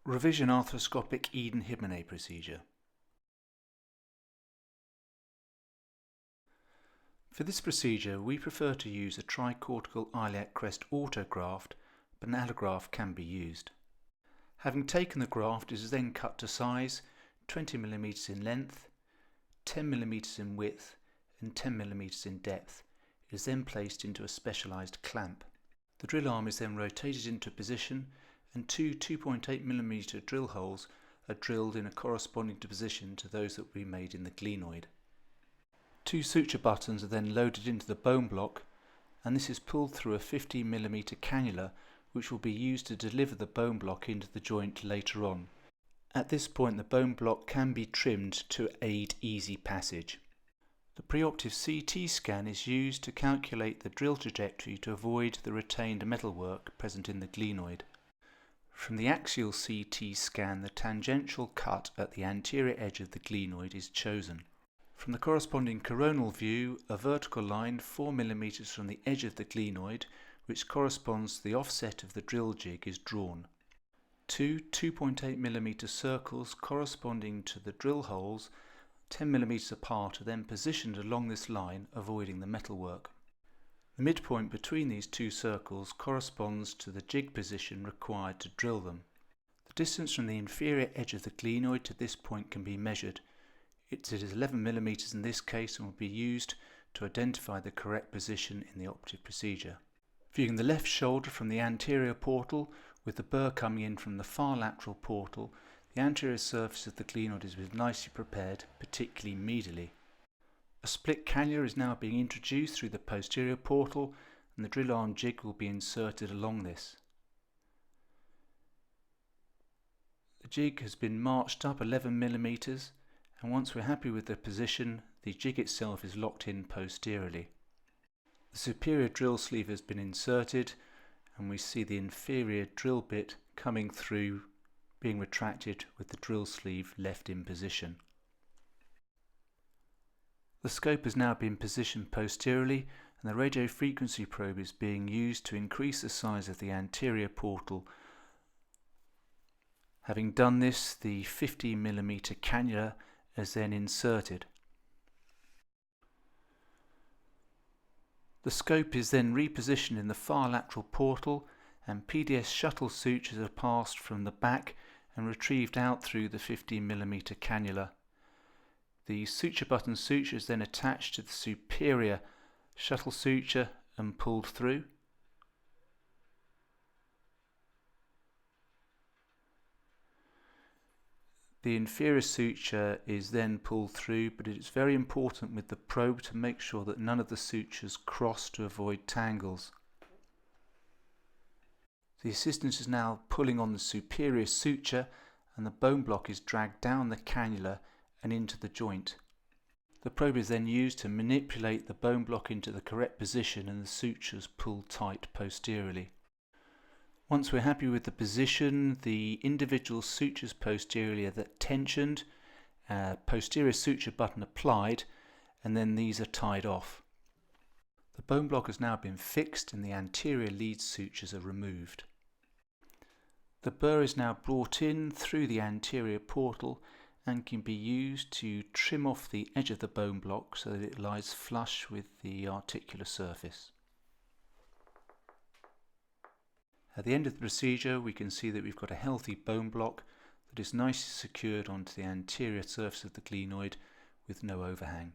Revision arthroscopic Eden-Hybinette procedure. For this procedure, we prefer to use a tricortical iliac crest autograft, but an allograft can be used. Having taken the graft, it is then cut to size 20 mm in length, 10 mm in width, and 10 mm in depth. It is then placed into a specialised clamp. The drill arm is then rotated into position, and two 2.8 mm drill holes are drilled in a corresponding position to those that we made in the glenoid. Two suture buttons are then loaded into the bone block, and this is pulled through a 50 mm cannula, which will be used to deliver the bone block into the joint later on. At this point, the bone block can be trimmed to aid easy passage. The preoperative CT scan is used to calculate the drill trajectory to avoid the retained metalwork present in the glenoid. From the axial CT scan, the tangential cut at the anterior edge of the glenoid is chosen. From the corresponding coronal view, a vertical line 4 mm from the edge of the glenoid, which corresponds to the offset of the drill jig, is drawn. Two 2.8 mm circles corresponding to the drill holes 10 mm apart are then positioned along this line, avoiding the metalwork. The midpoint between these two circles corresponds to the jig position required to drill them. The distance from the inferior edge of the glenoid to this point can be measured. It is 11 mm in this case and will be used to identify the correct position in the operative procedure. Viewing the left shoulder from the anterior portal, with the burr coming in from the far lateral portal, the anterior surface of the glenoid is nicely prepared, particularly medially. A split cannula is now being introduced through the posterior portal, and the drill arm jig will be inserted along this. The jig has been marched up 11 mm, and once we're happy with the position, the jig itself is locked in posteriorly. The superior drill sleeve has been inserted, and we see the inferior drill bit coming through, being retracted with the drill sleeve left in position. The scope has now been positioned posteriorly, and the radiofrequency probe is being used to increase the size of the anterior portal. Having done this, the 50 mm cannula is then inserted. The scope is then repositioned in the far lateral portal, and PDS shuttle sutures are passed from the back and retrieved out through the 50 mm cannula. The suture button suture is then attached to the superior shuttle suture and pulled through. The inferior suture is then pulled through, but it is very important with the probe to make sure that none of the sutures cross to avoid tangles. The assistant is now pulling on the superior suture, and the bone block is dragged down the cannula and into the joint. The probe is then used to manipulate the bone block into the correct position, and the sutures pulled tight posteriorly. Once we're happy with the position, the individual sutures posteriorly are tensioned, posterior suture button applied, and then these are tied off. The bone block has now been fixed and the anterior lead sutures are removed. The burr is now brought in through the anterior portal and can be used to trim off the edge of the bone block so that it lies flush with the articular surface. At the end of the procedure, we can see that we've got a healthy bone block that is nicely secured onto the anterior surface of the glenoid with no overhang.